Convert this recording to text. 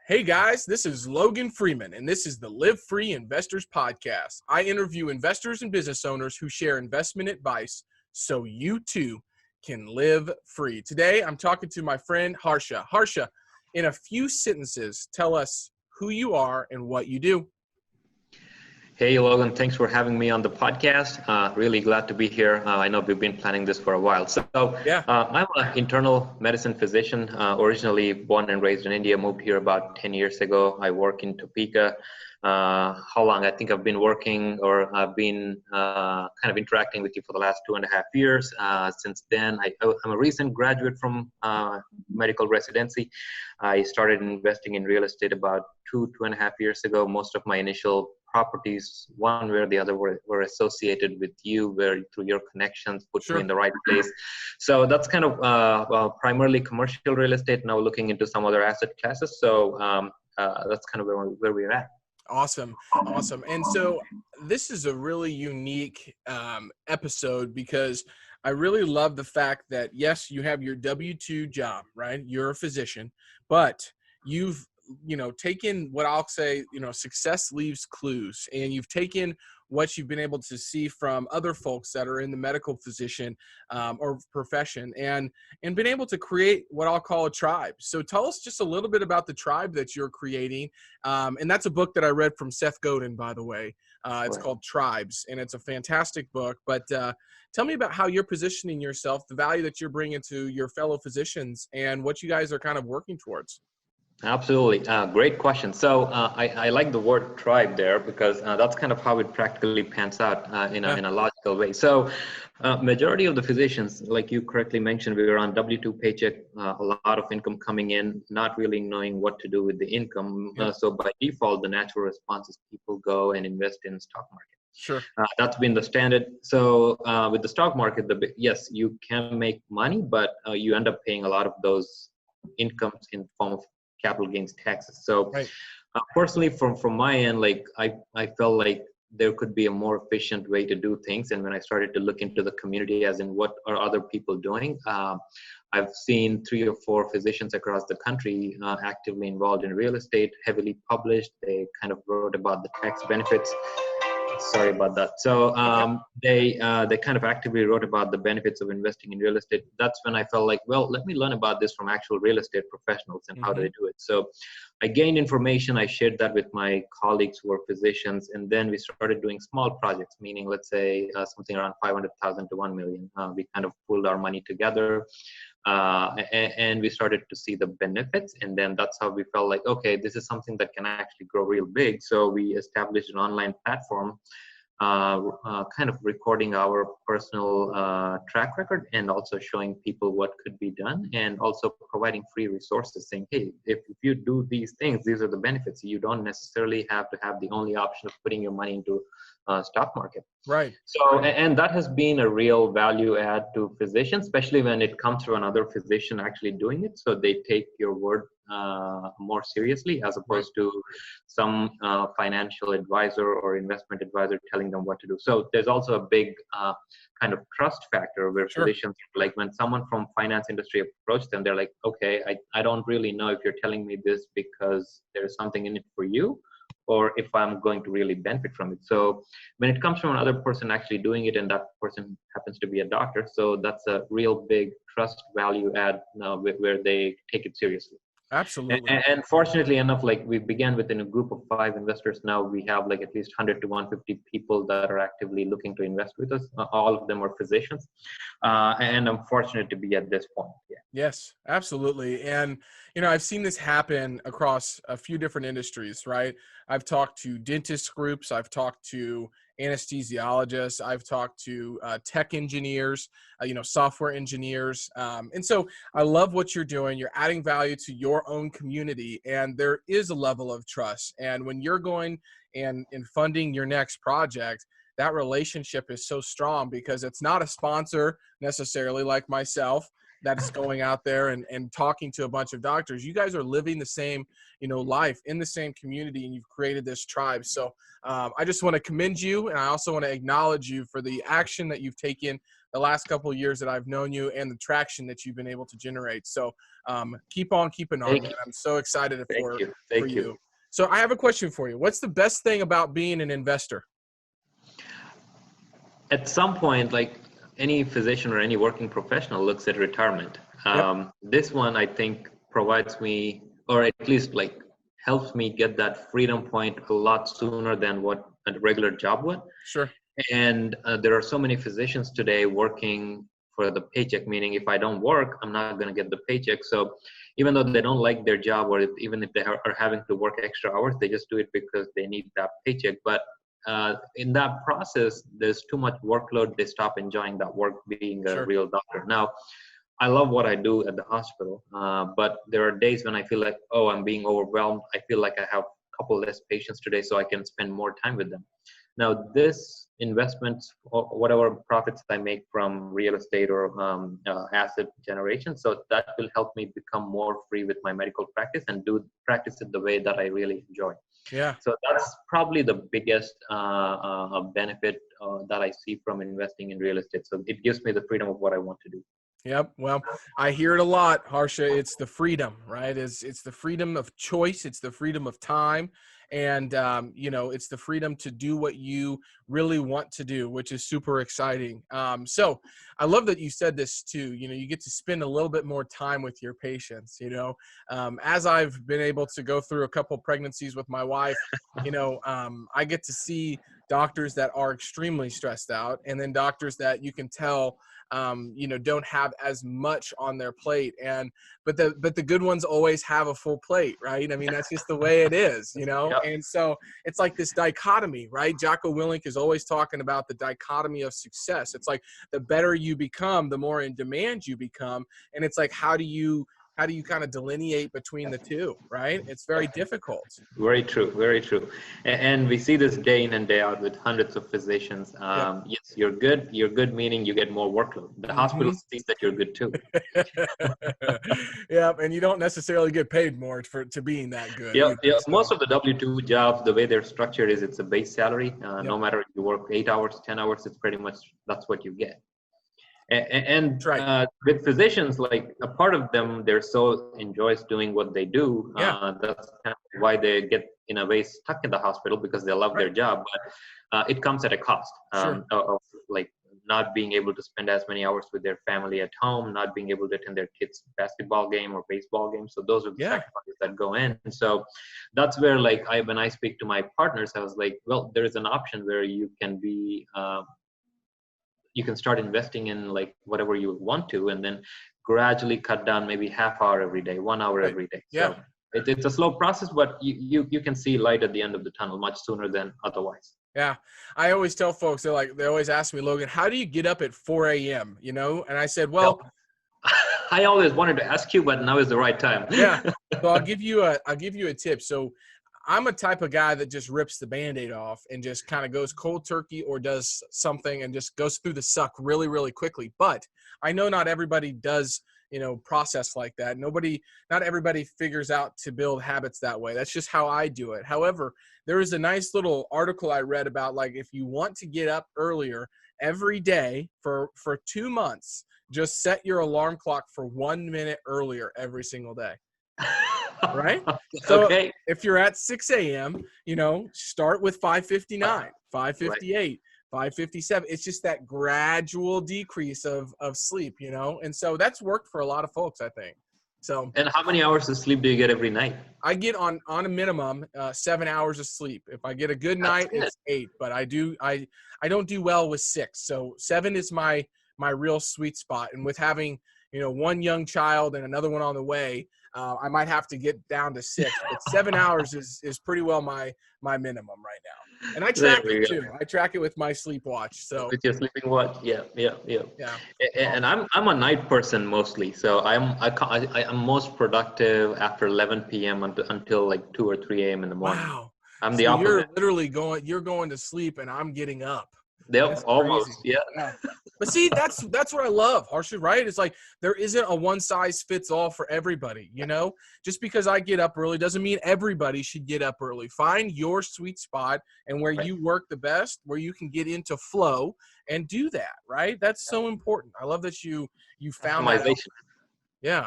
Hey guys, this is Logan Freeman, and this is the LiveFree Investors Podcast. I interview investors and business owners who share investment advice so you too can live free. Today, I'm talking to my friend Harsha. Harsha, in a few sentences, tell us who you are and what you do. Hey, Logan, thanks for having me on the podcast. Really glad to be here. I know we've been planning this for a while. I'm an internal medicine physician, originally born and raised in India, moved here about 10 years ago. I work in Topeka. How long? I think I've been working or I've been kind of interacting with you for the last 2.5 years. Since then, I'm a recent graduate from medical residency. I started investing in real estate about 2.5 years ago. Most of my initial properties, one way or the other, were associated with you, where through your connections put me in the right place. So that's kind of primarily commercial real estate, now looking into some other asset classes. So that's kind of where we're at. Awesome. And so this is a really unique episode because I really love the fact that, yes, you have your W-2 job, right? You're a physician, but you've taken what I'll say, success leaves clues, and you've taken what you've been able to see from other folks that are in the medical physician or profession and been able to create what I'll call a tribe. So tell us just a little bit about the tribe that you're creating. And that's a book that I read from Seth Godin, by the way. It's called Tribes, and it's a fantastic book. But tell me about how you're positioning yourself, the value that you're bringing to your fellow physicians, and what you guys are kind of working towards. Absolutely. Great question. So I like the word tribe there because that's kind of how it practically pans out in a logical way. So majority of the physicians, like you correctly mentioned, we were on W-2 paycheck, a lot of income coming in, not really knowing what to do with the income. So by default, the natural response is people go and invest in stock market. Sure. That's been the standard. So with the stock market, yes, you can make money, but you end up paying a lot of those incomes in form of capital gains taxes. So personally, from my end, like I felt like there could be a more efficient way to do things. And when I started to look into the community, as in what are other people doing, I've seen 3 or 4 physicians across the country actively involved in real estate, heavily published. They kind of wrote about the tax benefits. Sorry about that. So they kind of actively wrote about the benefits of investing in real estate. That's when I felt like, well, let me learn about this from actual real estate professionals and how do they do it. So I gained information. I shared that with my colleagues who are physicians, and then we started doing small projects, meaning let's say something around 500,000 to 1 million. We kind of pulled our money together. And we started to see the benefits, and then that's how we felt like, okay, this is something that can actually grow real big. So we established an online platform, kind of recording our personal track record and also showing people what could be done, and also providing free resources saying, hey, if you do these things, these are the benefits. You don't necessarily have to have the only option of putting your money into stock market. Right. So, and that has been a real value add to physicians, especially when it comes from another physician actually doing it. So they take your word more seriously, as opposed to some financial advisor or investment advisor telling them what to do. So there's also a big kind of trust factor where physicians, like when someone from finance industry approach them, they're like, okay, I don't really know if you're telling me this because there's something in it for you, or if I'm going to really benefit from it. So when it comes from another person actually doing it, and that person happens to be a doctor, so that's a real big trust value add where they take it seriously. Absolutely. And fortunately enough, like we began within a group of 5 investors. Now we have like at least 100 to 150 people that are actively looking to invest with us. All of them are physicians. And I'm fortunate to be at this point. Yeah. Yes, absolutely. And, I've seen this happen across a few different industries, right? I've talked to dentist groups. I've talked to anesthesiologists. I've talked to tech engineers, software engineers. And so I love what you're doing. You're adding value to your own community, and there is a level of trust. And when you're going and funding your next project, that relationship is so strong because it's not a sponsor necessarily like myself that's going out there and talking to a bunch of doctors. You guys are living the same, life in the same community, and you've created this tribe. So I just want to commend you, and I also want to acknowledge you for the action that you've taken the last couple of years that I've known you and the traction that you've been able to generate. So keep on keeping on, man. I'm so excited for you. So I have a question for you. What's the best thing about being an investor? At some point, like any physician or any working professional looks at retirement. This one, I think, provides me, or at least like helps me get that freedom point a lot sooner than what a regular job would. Sure. And there are so many physicians today working for the paycheck, meaning if I don't work, I'm not going to get the paycheck. So even though they don't like their job, or even if they are having to work extra hours, they just do it because they need that paycheck. But in that process, there's too much workload. They stop enjoying that work, being a real doctor. Now, I love what I do at the hospital, but there are days when I feel like, oh, I'm being overwhelmed. I feel like I have a couple less patients today, so I can spend more time with them. Now, this investment, or whatever profits I make from real estate or asset generation, so that will help me become more free with my medical practice and practice it the way that I really enjoy. Yeah. So that's probably the biggest benefit that I see from investing in real estate. So it gives me the freedom of what I want to do. Yep. Well, I hear it a lot, Harsha. It's the freedom, right? It's the freedom of choice. It's the freedom of time. And, it's the freedom to do what you really want to do, which is super exciting. So I love that you said this too. You get to spend a little bit more time with your patients, as I've been able to go through a couple pregnancies with my wife, I get to see doctors that are extremely stressed out, and then doctors that you can tell don't have as much on their plate. But the good ones always have a full plate, right? I mean, that's just the way it is, Yep. And so it's like this dichotomy, right? Jocko Willink is always talking about the dichotomy of success. It's like the better you become, the more in demand you become. And it's like, how do you kind of delineate between the two, right? It's very difficult. Very true, very true. And we see this day in and day out with hundreds of physicians. Yes, you're good, meaning you get more workload. The hospital sees that you're good too. Yeah, and you don't necessarily get paid more to being that good. Yeah. So. Most of the W-2 jobs, the way they're structured is it's a base salary. No matter if you work 8 hours, 10 hours, it's pretty much that's what you get. And with physicians, like a part of them, they're so enjoys doing what they do. That's kind of why they get in a way stuck in the hospital, because they love their job. But it comes at a cost of like not being able to spend as many hours with their family at home, not being able to attend their kids' basketball game or baseball game. So those are the sacrifices that go in. And so that's where, like, when I speak to my partners, I was like, well, there is an option where you can be. You can start investing in like whatever you want to, and then gradually cut down maybe half hour every day, 1 hour every day. So it's a slow process, but you can see light at the end of the tunnel much sooner than otherwise. Yeah. I always tell folks, they always ask me, Logan, how do you get up at 4 a.m.? And I said, well, I always wanted to ask you, but now is the right time. Yeah. So I'll give you a tip. So I'm a type of guy that just rips the Band-Aid off and just kind of goes cold turkey or does something and just goes through the suck really, really quickly. But I know not everybody does, process like that. Not everybody figures out to build habits that way. That's just how I do it. However, there is a nice little article I read about, like, if you want to get up earlier every day for 2 months, just set your alarm clock for 1 minute earlier every single day. Right? So if you're at 6 a.m., start with 5:59, 5:58, 5:57. It's just that gradual decrease of sleep, and so that's worked for a lot of folks, I think. So. And how many hours of sleep do you get every night? I get on a minimum 7 hours of sleep. If I get a good night, it's 8, but I don't do well with 6. So 7 is my real sweet spot. And with having, one young child and another one on the way, I might have to get down to 6, but 7 hours is pretty well my minimum right now. And I track it too. I track it with my sleep watch. So with your sleeping watch, yeah. And I'm a night person mostly, so I'm most productive after 11 p.m. until like 2 or 3 a.m. in the morning. Wow. I'm the opposite. You're literally going to sleep and I'm getting up. They're almost, yeah. But see, that's what I love, Harsha, right? It's like there isn't a one size fits all for everybody, you know? Just because I get up early doesn't mean everybody should get up early. Find your sweet spot and where you work the best, where you can get into flow and do that, right? That's so important. I love that you found that out. Yeah.